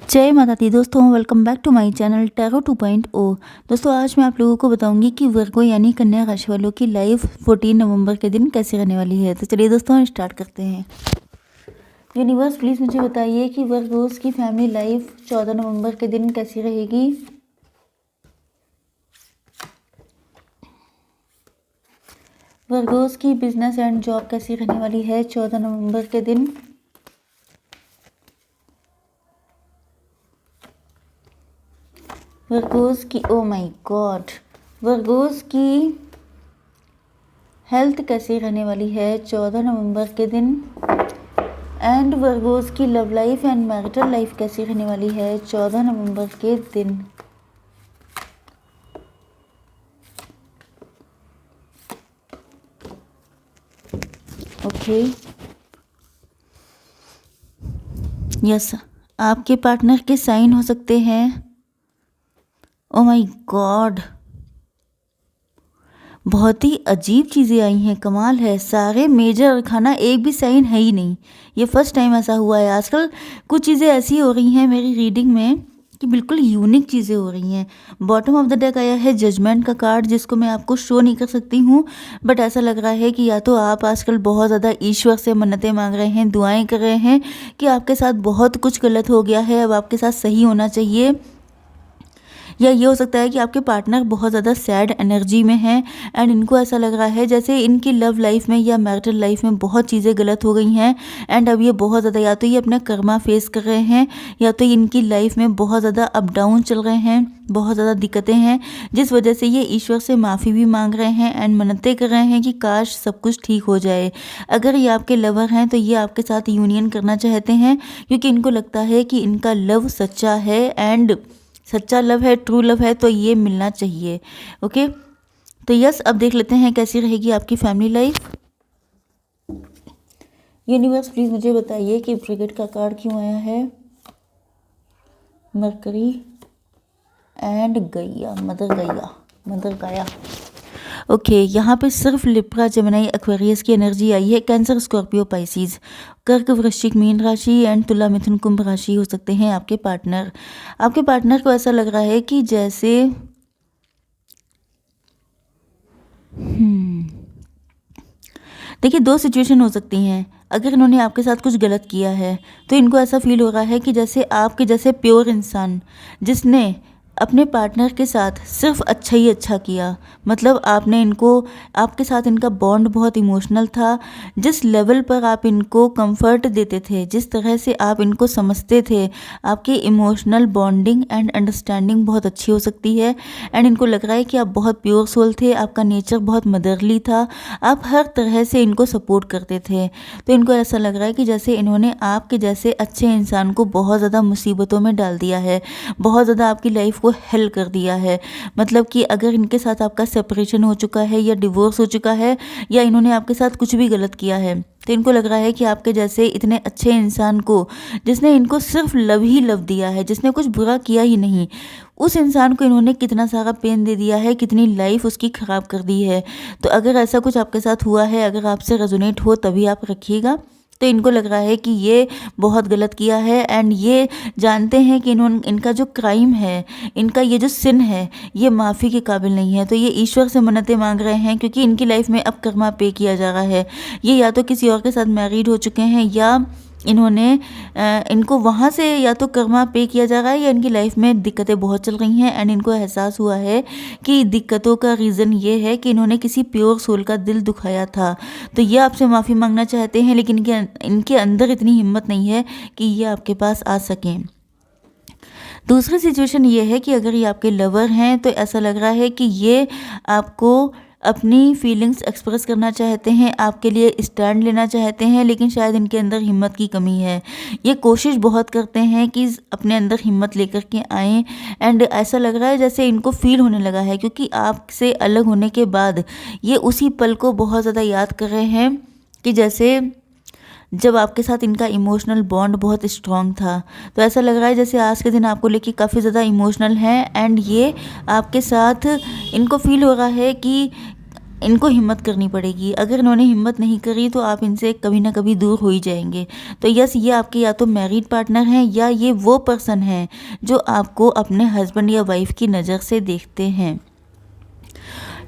जय माता दी दोस्तों, welcome back to my channel tarot 2.0। दोस्तों आज मैं आप लोगों को बताऊंगी कि वर्गो यानी कन्या राशि वालों की लाइफ 14 नवंबर के दिन कैसे रहने वाली है। तो चलिए दोस्तों हम स्टार्ट करते हैं। यूनिवर्स प्लीज़ मुझे बताइए कि वर्गोस की फैमिली लाइफ 14 नवंबर के दिन कैसी रहेगी। वर्गोस की बिजनेस एंड जॉब कैसी रहने वाली है 14 नवंबर के दिन। वर्गोस की ओ माय गॉड, वर्गोस की हेल्थ कैसी रहने वाली है 14 नवंबर के दिन। एंड वर्गोस की love life and marital life कैसी रहने वाली है 14 नवंबर के दिन। ओके यस, आपके पार्टनर के साइन हो सकते हैं। ओ माय गॉड, बहुत ही अजीब चीज़ें आई हैं, कमाल है। सारे मेजर खाना, एक भी साइन है ही नहीं। ये फर्स्ट टाइम ऐसा हुआ है। आजकल कुछ चीज़ें ऐसी हो रही हैं मेरी रीडिंग में कि बिल्कुल यूनिक चीज़ें हो रही हैं। बॉटम ऑफ द डेक आया है जजमेंट का कार्ड, जिसको मैं आपको शो नहीं कर सकती हूँ, बट ऐसा लग रहा है कि या तो आप आजकल बहुत ज़्यादा ईश्वर से मन्नतें मांग रहे हैं, दुआएं कर रहे हैं कि आपके साथ बहुत कुछ गलत हो गया है, अब आपके साथ सही होना चाहिए। या ये हो सकता है कि आपके पार्टनर बहुत ज़्यादा सैड एनर्जी में हैं एंड इनको ऐसा लग रहा है जैसे इनकी लव लाइफ में या मैरिटल लाइफ में बहुत चीज़ें गलत हो गई हैं एंड अब ये बहुत ज़्यादा या तो ये अपना कर्मा फेस कर रहे हैं या तो इनकी लाइफ में बहुत ज़्यादा अप डाउन चल रहे हैं, बहुत ज़्यादा दिक्कतें हैं, जिस वजह से ये ईश्वर से माफ़ी भी मांग रहे हैं एंड मन्नतें कर रहे हैं कि काश सब कुछ ठीक हो जाए। अगर ये आपके लवर हैं तो ये आपके साथ यूनियन करना चाहते हैं क्योंकि इनको लगता है कि इनका लव सच्चा है एंड सच्चा लव है, ट्रू लव है, तो ये मिलना चाहिए। ओके तो यस, अब देख लेते हैं कैसी रहेगी आपकी फैमिली लाइफ। यूनिवर्स प्लीज मुझे बताइए कि ब्रिगेड का कार्ड क्यों आया है। मरकरी एंड गैया, मदर गाया। ओके यहाँ पे सिर्फ लिब्रा, जेमिनी, एक्वेरियस की एनर्जी आई है। कैंसर, स्कॉर्पियो, पाइसिस, कर्क, वृश्चिक, मीन राशि एंड तुला, मिथुन, कुंभ राशि हो सकते हैं आपके पार्टनर। आपके पार्टनर को ऐसा लग रहा है कि जैसे देखिए, दो सिचुएशन हो सकती हैं। अगर इन्होंने आपके साथ कुछ गलत किया है तो इनको ऐसा फील हो रहा है कि जैसे आपके जैसे प्योर इंसान जिसने अपने पार्टनर के साथ सिर्फ अच्छा ही अच्छा किया, मतलब आपने इनको, आपके साथ इनका बॉन्ड बहुत इमोशनल था। जिस लेवल पर आप इनको कंफर्ट देते थे, जिस तरह से आप इनको समझते थे, आपकी इमोशनल बॉन्डिंग एंड अंडरस्टैंडिंग बहुत अच्छी हो सकती है एंड इनको लग रहा है कि आप बहुत प्योर सोल थे, आपका नेचर बहुत मदरली था, आप हर तरह से इनको सपोर्ट करते थे। तो इनको ऐसा लग रहा है कि जैसे इन्होंने आपके जैसे अच्छे इंसान को बहुत ज़्यादा मुसीबतों में डाल दिया है, बहुत ज़्यादा आपकी लाइफ को हेल कर दिया है। मतलब कि अगर इनके साथ आपका सेपरेशन हो चुका है या डिवोर्स हो चुका है या इन्होंने आपके साथ कुछ भी गलत किया है, तो इनको लग रहा है कि आपके जैसे इतने अच्छे इंसान को, जिसने इनको सिर्फ लव ही लव दिया है, जिसने कुछ बुरा किया ही नहीं, उस इंसान को इन्होंने कितना सारा पेन दे दिया है, कितनी लाइफ उसकी ख़राब कर दी है। तो अगर ऐसा कुछ आपके साथ हुआ है, अगर आपसे रेजोनेट हो तभी आप रखिएगा। तो इनको लग रहा है कि ये बहुत गलत किया है एंड ये जानते हैं कि इनका जो क्राइम है, इनका ये जो सिन है, ये माफ़ी के काबिल नहीं है। तो ये ईश्वर से मन्नतें मांग रहे हैं क्योंकि इनकी लाइफ में अब कर्मा पे किया जा रहा है। ये या तो किसी और के साथ मैरिड हो चुके हैं या इन्होंने इनको वहाँ से या तो कर्मा पे किया जा रहा है या इनकी लाइफ में दिक्कतें बहुत चल रही हैं एंड इनको एहसास हुआ है कि दिक्कतों का रीज़न ये है कि इन्होंने किसी प्योर सोल का दिल दुखाया था। तो ये आपसे माफ़ी मांगना चाहते हैं लेकिन इनके अंदर इतनी हिम्मत नहीं है कि ये आपके पास आ सकें। दूसरी सिचुएशन ये है कि अगर ये आपके लवर हैं तो ऐसा लग रहा है कि ये आपको अपनी फीलिंग्स एक्सप्रेस करना चाहते हैं, आपके लिए स्टैंड लेना चाहते हैं, लेकिन शायद इनके अंदर हिम्मत की कमी है। ये कोशिश बहुत करते हैं कि अपने अंदर हिम्मत लेकर के आएँ एंड ऐसा लग रहा है जैसे इनको फील होने लगा है क्योंकि आपसे अलग होने के बाद ये उसी पल को बहुत ज़्यादा याद कर रहे हैं कि जैसे जब आपके साथ इनका इमोशनल बॉन्ड बहुत स्ट्रॉन्ग था। तो ऐसा लग रहा है जैसे आज के दिन आपको लेके काफ़ी ज़्यादा इमोशनल हैं एंड ये आपके साथ, इनको फील हो रहा है कि इनको हिम्मत करनी पड़ेगी। अगर इन्होंने हिम्मत नहीं करी तो आप इनसे कभी ना कभी दूर हो ही जाएंगे। तो यस, ये आपके या तो मैरिड पार्टनर हैं या ये वो पर्सन है जो आपको अपने हस्बैंड या वाइफ की नज़र से देखते हैं।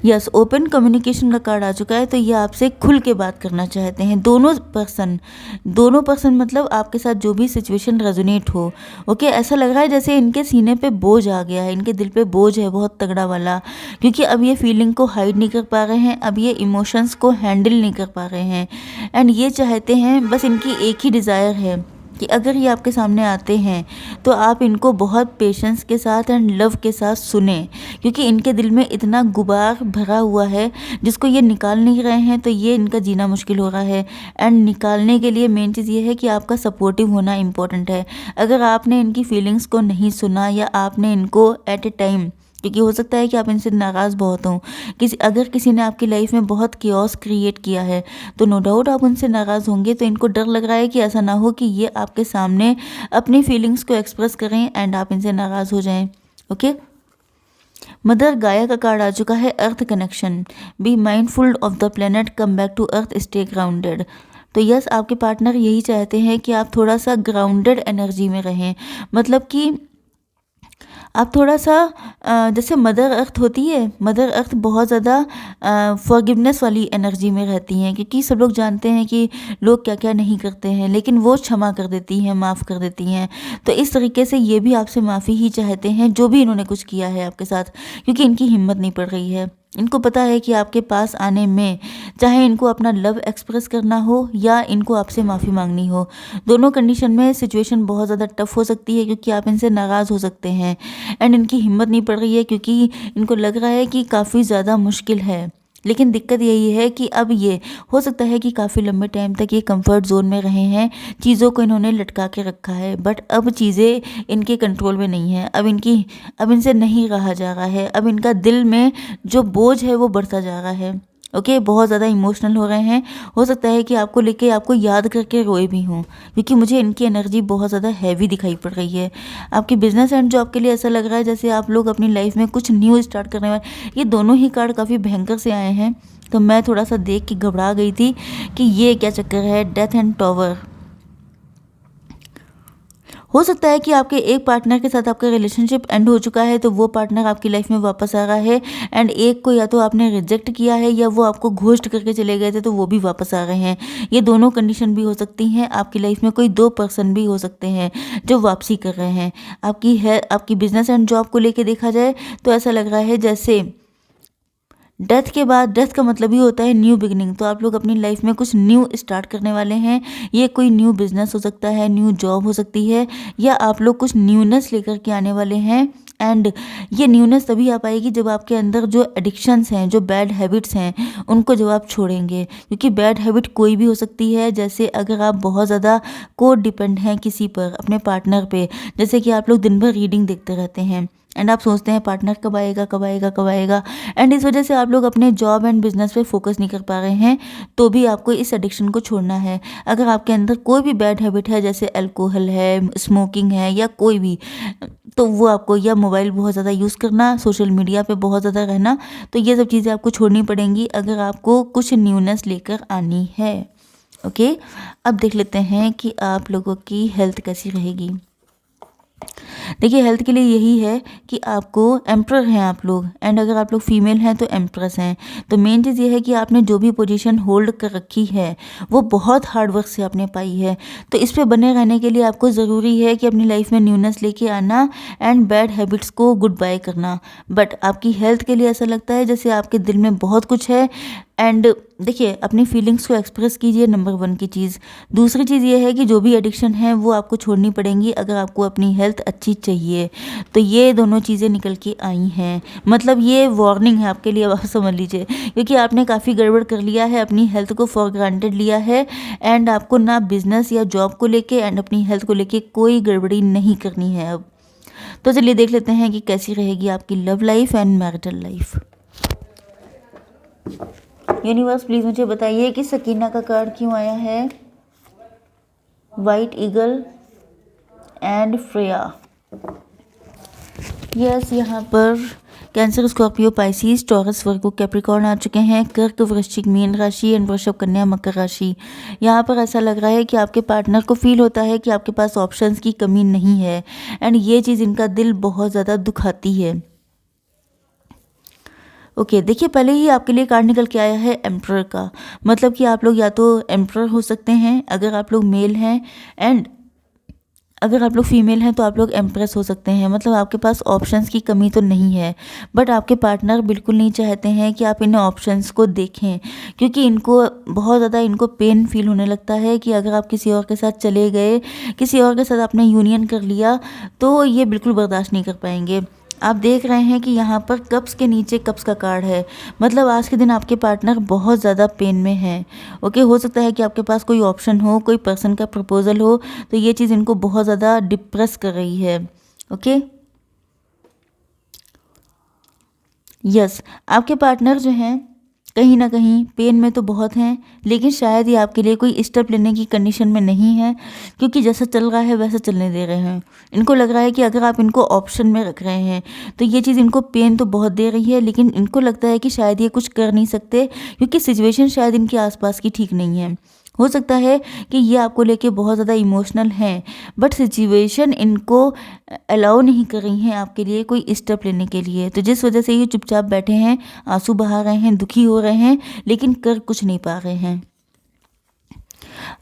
यस, ओपन कम्युनिकेशन का कार्ड आ चुका है। तो ये आपसे खुल के बात करना चाहते हैं, दोनों पर्सन मतलब आपके साथ जो भी सिचुएशन रेजोनेट हो। ओके, ऐसा लग रहा है जैसे इनके सीने पे बोझ आ गया है, इनके दिल पे बोझ है बहुत तगड़ा वाला, क्योंकि अब ये फीलिंग को हाइड नहीं कर पा रहे हैं, अब ये इमोशंस को हैंडल नहीं कर पा रहे हैं। एंड ये चाहते हैं, बस इनकी एक ही डिज़ायर है कि अगर ये आपके सामने आते हैं तो आप इनको बहुत पेशेंस के साथ एंड लव के साथ सुने, क्योंकि इनके दिल में इतना गुबार भरा हुआ है जिसको ये निकाल नहीं रहे हैं। तो ये इनका जीना मुश्किल हो रहा है। एंड निकालने के लिए मेन चीज़ ये है कि आपका सपोर्टिव होना इम्पोर्टेंट है। अगर आपने इनकी फीलिंग्स को नहीं सुना या आपने इनको एट ए टाइम, क्योंकि हो सकता है कि आप इनसे नाराज़ बहुत हों, अगर किसी ने आपकी लाइफ में बहुत कियोस क्रिएट किया है तो नो डाउट आप उनसे नाराज़ होंगे। तो इनको डर लग रहा है कि ऐसा ना हो कि ये आपके सामने अपनी फीलिंग्स को एक्सप्रेस करें एंड आप इनसे नाराज़ हो जाएं। ओके, मदर गाया का कार्ड आ चुका है, earth connection. Be mindful of the planet, come back to earth, stay grounded. तो यस, आपके पार्टनर यही चाहते हैं कि आप थोड़ा सा ग्राउंडेड एनर्जी में रहें, मतलब कि आप थोड़ा सा जैसे मदर अर्थ होती है, मदर अर्थ बहुत ज़्यादा फॉरगिवनेस वाली एनर्जी में रहती हैं, क्योंकि सब लोग जानते हैं कि लोग क्या क्या नहीं करते हैं, लेकिन वो क्षमा कर देती हैं, माफ़ कर देती हैं। तो इस तरीके से ये भी आपसे माफ़ी ही चाहते हैं जो भी इन्होंने कुछ किया है आपके साथ, क्योंकि इनकी हिम्मत नहीं पड़ रही है। इनको पता है कि आपके पास आने में, चाहे इनको अपना लव एक्सप्रेस करना हो या इनको आपसे माफ़ी मांगनी हो, दोनों कंडीशन में सिचुएशन बहुत ज़्यादा टफ हो सकती है, क्योंकि आप इनसे नाराज़ हो सकते हैं। एंड इनकी हिम्मत नहीं पड़ रही है, क्योंकि इनको लग रहा है कि काफ़ी ज़्यादा मुश्किल है। लेकिन दिक्कत यही है कि अब ये हो सकता है कि काफ़ी लंबे टाइम तक ये कंफर्ट जोन में रहे हैं, चीज़ों को इन्होंने लटका के रखा है, बट अब चीज़ें इनके कंट्रोल में नहीं है। अब इनसे नहीं रहा जा रहा है। अब इनका दिल में जो बोझ है वो बढ़ता जा रहा है। ओके, बहुत ज़्यादा इमोशनल हो रहे हैं। हो सकता है कि आपको लेके आपको याद करके रोए भी हों, क्योंकि मुझे इनकी एनर्जी बहुत ज़्यादा हैवी दिखाई पड़ रही है। आपकी बिजनेस एंड जॉब के लिए ऐसा लग रहा है जैसे आप लोग अपनी लाइफ में कुछ न्यू स्टार्ट करने वाले। ये दोनों ही कार्ड काफ़ी भयंकर से आए हैं, तो मैं थोड़ा सा देख के घबरा गई थी कि ये क्या चक्कर है। Death and tower. हो सकता है कि आपके एक पार्टनर के साथ आपका रिलेशनशिप एंड हो चुका है, तो वो पार्टनर आपकी लाइफ में वापस आ रहा है। एंड एक को या तो आपने रिजेक्ट किया है या वो आपको घोस्ट करके चले गए थे, तो वो भी वापस आ रहे हैं। ये दोनों कंडीशन भी हो सकती हैं। आपकी लाइफ में कोई दो पर्सन भी हो सकते हैं जो वापसी कर रहे हैं। आपकी बिजनेस एंड जॉब को लेकर देखा जाए तो ऐसा लग रहा है जैसे डेथ के बाद, डेथ का मतलब ही होता है न्यू बिगिनिंग, तो आप लोग अपनी लाइफ में कुछ न्यू स्टार्ट करने वाले हैं। ये कोई न्यू बिजनेस हो सकता है, न्यू जॉब हो सकती है, या आप लोग कुछ न्यूनेस लेकर के आने वाले हैं। एंड ये न्यूनेस तभी आ पाएगी जब आपके अंदर जो एडिक्शंस हैं, जो बैड हैबिट्स हैं, उनको जब आप छोड़ेंगे। क्योंकि बैड हैबिट कोई भी हो सकती है, जैसे अगर आप बहुत ज़्यादा को डिपेंड हैं किसी पर, अपने पार्टनर पे, जैसे कि आप लोग दिन भर रीडिंग देखते रहते हैं एंड आप सोचते हैं पार्टनर कब आएगा कब आएगा कब आएगा, एंड इस वजह से आप लोग अपने जॉब एंड बिजनेस पे फोकस नहीं कर पा रहे हैं। तो भी आपको इस एडिक्शन को छोड़ना है। अगर आपके अंदर कोई भी बैड हैबिट है, जैसे अल्कोहल है, स्मोकिंग है, या कोई भी, तो वो आपको, या मोबाइल बहुत ज़्यादा यूज़ करना, सोशल मीडिया पे बहुत ज़्यादा रहना, तो ये सब चीज़ें आपको छोड़नी पड़ेंगी अगर आपको कुछ न्यूनेस लेकर आनी है। ओके, अब देख लेते हैं कि आप लोगों की हेल्थ कैसी रहेगी। देखिए, हेल्थ के लिए यही है कि आपको, एम्प्रर हैं आप लोग, एंड अगर आप लोग फीमेल हैं तो एम्प्रेस हैं। तो मेन चीज़ ये है कि आपने जो भी पोजीशन होल्ड कर रखी है वो बहुत हार्ड वर्क से आपने पाई है। तो इस पे बने रहने के लिए आपको ज़रूरी है कि अपनी लाइफ में न्यूनेस लेके आना एंड बैड हैबिट्स को गुड बाय करना। बट आपकी हेल्थ के लिए ऐसा लगता है जैसे आपके दिल में बहुत कुछ है। एंड देखिए, अपनी फीलिंग्स को एक्सप्रेस कीजिए, नंबर 1 की चीज़। दूसरी चीज़ ये है कि जो भी एडिक्शन है वो आपको छोड़नी पड़ेंगी अगर आपको अपनी हेल्थ अच्छी चाहिए। तो ये दोनों चीज़ें निकल के आई हैं, मतलब ये वार्निंग है आपके लिए, आप समझ लीजिए, क्योंकि आपने काफ़ी गड़बड़ कर लिया है, अपनी हेल्थ को फॉर ग्रांटेड लिया है। एंड आपको ना बिजनेस या जॉब को लेके एंड अपनी हेल्थ को लेके कोई गड़बड़ी नहीं करनी है अब। तो चलिए देख लेते हैं कि कैसी रहेगी आपकी love life and marital life. Universe please मुझे बताइए कि सकीना का कार्ड क्यों आया है, white eagle and Freya. Yes, यहाँ पर कैंसर, स्कॉर्पियो, पाइसिस, टॉरस, वर्गो, कैप्रिकॉर्न आ चुके हैं। कर्क, वृश्चिक, मीन राशि एंड वृषभ, कन्या, मकर राशि। यहाँ पर ऐसा लग रहा है कि आपके पार्टनर को फील होता है कि आपके पास ऑप्शंस की कमी नहीं है एंड ये चीज़ इनका दिल बहुत ज़्यादा दुखाती है। ओके देखिए, पहले ही आपके लिए कार्ड निकल के आया है एम्परर का, मतलब कि आप लोग या तो एम्परर हो सकते हैं अगर आप लोग मेल हैं, एंड अगर आप लोग फीमेल हैं तो आप लोग एम्प्रेस हो सकते हैं। मतलब आपके पास ऑप्शंस की कमी तो नहीं है, बट आपके पार्टनर बिल्कुल नहीं चाहते हैं कि आप इन ऑप्शंस को देखें, क्योंकि इनको बहुत ज़्यादा इनको पेन फील होने लगता है कि अगर आप किसी और के साथ चले गए, किसी और के साथ आपने यूनियन कर लिया, तो ये बिल्कुल बर्दाश्त नहीं कर पाएंगे। आप देख रहे हैं कि यहाँ पर कप्स के नीचे कप्स का कार्ड है, मतलब आज के दिन आपके पार्टनर बहुत ज़्यादा पेन में हैं। ओके, हो सकता है कि आपके पास कोई ऑप्शन हो, कोई पर्सन का प्रपोजल हो, तो ये चीज़ इनको बहुत ज़्यादा डिप्रेस कर रही है। ओके यस, आपके पार्टनर जो हैं कहीं ना कहीं पेन में तो बहुत हैं, लेकिन शायद ये आपके लिए कोई स्टेप लेने की कंडीशन में नहीं है, क्योंकि जैसा चल रहा है वैसा चलने दे रहे हैं। इनको लग रहा है कि अगर आप इनको ऑप्शन में रख रहे हैं तो ये चीज़ इनको पेन तो बहुत दे रही है, लेकिन इनको लगता है कि शायद ये कुछ कर नहीं सकते, क्योंकि सिचुएशन शायद इनके आसपास की ठीक नहीं है। हो सकता है कि ये आपको लेके बहुत ज़्यादा इमोशनल हैं, बट सिचुएशन इनको अलाउ नहीं कर रही हैं आपके लिए कोई स्टेप लेने के लिए, तो जिस वजह से ये चुपचाप बैठे हैं, आंसू बहा रहे हैं, दुखी हो रहे हैं, लेकिन कर कुछ नहीं पा रहे हैं।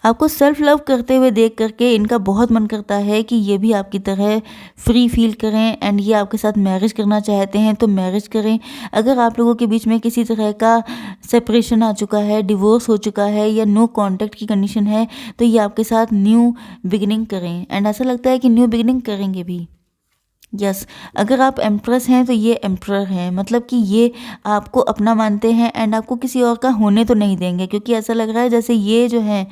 आपको सेल्फ लव करते हुए देख करके इनका बहुत मन करता है कि ये भी आपकी तरह फ्री फील करें एंड ये आपके साथ मैरिज करना चाहते हैं तो मैरिज करें। अगर आप लोगों के बीच में किसी तरह का सेपरेशन आ चुका है, डिवोर्स हो चुका है या नो कांटेक्ट की कंडीशन है, तो ये आपके साथ न्यू बिगिनिंग करें, एंड ऐसा लगता है कि न्यू बिगिनिंग करेंगे भी। यस, अगर आप एम्प्रेस हैं तो ये एम्प्रर हैं, मतलब कि ये आपको अपना मानते हैं एंड आपको किसी और का होने तो नहीं देंगे, क्योंकि ऐसा लग रहा है जैसे ये जो है,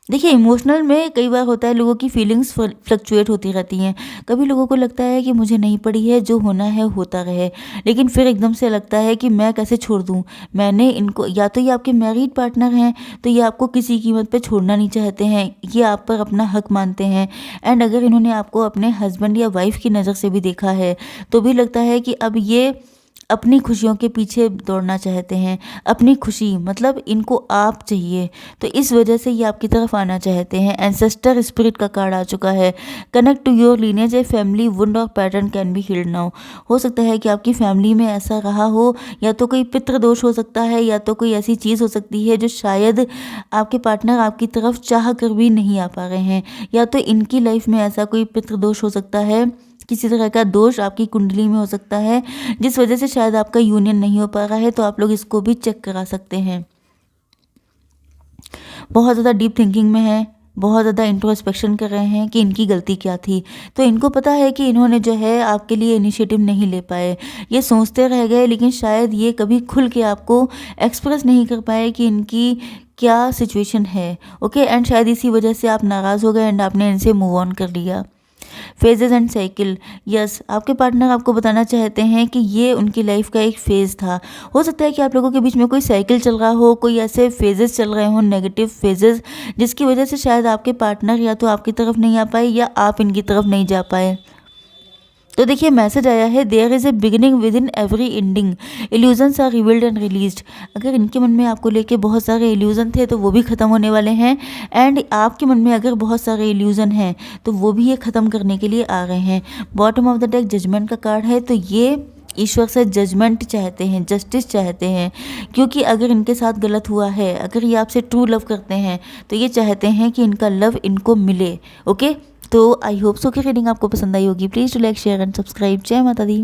देखिए इमोशनल में कई बार होता है लोगों की फीलिंग्स फ्लक्चुएट होती रहती हैं। कभी लोगों को लगता है कि मुझे नहीं पड़ी है, जो होना है होता रहे, लेकिन फिर एकदम से लगता है कि मैं कैसे छोड़ दूं। मैंने इनको, या तो ये आपके मैरिड पार्टनर हैं तो ये आपको किसी कीमत पे छोड़ना नहीं चाहते हैं, ये आप पर अपना हक मानते हैं, एंड अगर इन्होंने आपको अपने हस्बैंड या वाइफ की नज़र से भी देखा है तो भी लगता है कि अब ये अपनी खुशियों के पीछे दौड़ना चाहते हैं। अपनी खुशी मतलब इनको आप चाहिए, तो इस वजह से ये आपकी तरफ आना चाहते हैं। एंसेस्टर स्पिरिट का कार्ड आ चुका है। Connect to your lineage, a family wound और pattern can be healed now. हो सकता है कि आपकी फैमिली में ऐसा रहा हो, या तो कोई पितृदोष हो सकता है, या तो कोई ऐसी चीज़ हो सकती है जो शायद आपके पार्टनर आपकी तरफ चाह कर भी नहीं आ पा रहे हैं, या तो इनकी लाइफ में ऐसा कोई पितृदोष हो सकता है, किसी तरह का दोष आपकी कुंडली में हो सकता है, जिस वजह से शायद आपका यूनियन नहीं हो पा रहा है, तो आप लोग इसको भी चेक करा सकते हैं। बहुत ज़्यादा डीप थिंकिंग में है, बहुत ज़्यादा इंट्रोस्पेक्शन कर रहे हैं कि इनकी गलती क्या थी, तो इनको पता है कि इन्होंने जो है आपके लिए इनिशिएटिव नहीं ले पाए, ये सोचते रह गए, लेकिन शायद ये कभी खुल के आपको एक्सप्रेस नहीं कर पाए कि इनकी क्या सिचुएशन है। ओके, एंड शायद इसी वजह से आप नाराज़ हो गए एंड आपने इनसे मूव ऑन कर लिया। फेजेस एंड साइकिल, यस, आपके पार्टनर आपको बताना चाहते हैं कि ये उनकी लाइफ का एक फेज़ था। हो सकता है कि आप लोगों के बीच में कोई साइकिल चल रहा हो, कोई ऐसे फेजेस चल रहे हों, नेगेटिव फेजेस, जिसकी वजह से शायद आपके पार्टनर या तो आपकी तरफ नहीं आ पाए या आप इनकी तरफ नहीं जा पाए। तो देखिए मैसेज आया है, there is a beginning within every ending, illusions are revealed and released. अगर इनके मन में आपको लेके बहुत सारे इल्यूजन थे तो वो भी ख़त्म होने वाले हैं, एंड आपके मन में अगर बहुत सारे इल्यूजन हैं तो वो भी ये ख़त्म करने के लिए आ रहे हैं। Bottom of the deck judgement का कार्ड है, तो ये ईश्वर से जजमेंट चाहते हैं, जस्टिस चाहते हैं, क्योंकि अगर इनके साथ गलत हुआ है, अगर ये आपसे ट्रू लव करते हैं तो ये चाहते हैं कि इनका लव इनको मिले। ओके, तो आई होप सो कि रीडिंग आपको पसंद आई होगी। Please to like, share and subscribe. जय माता दी।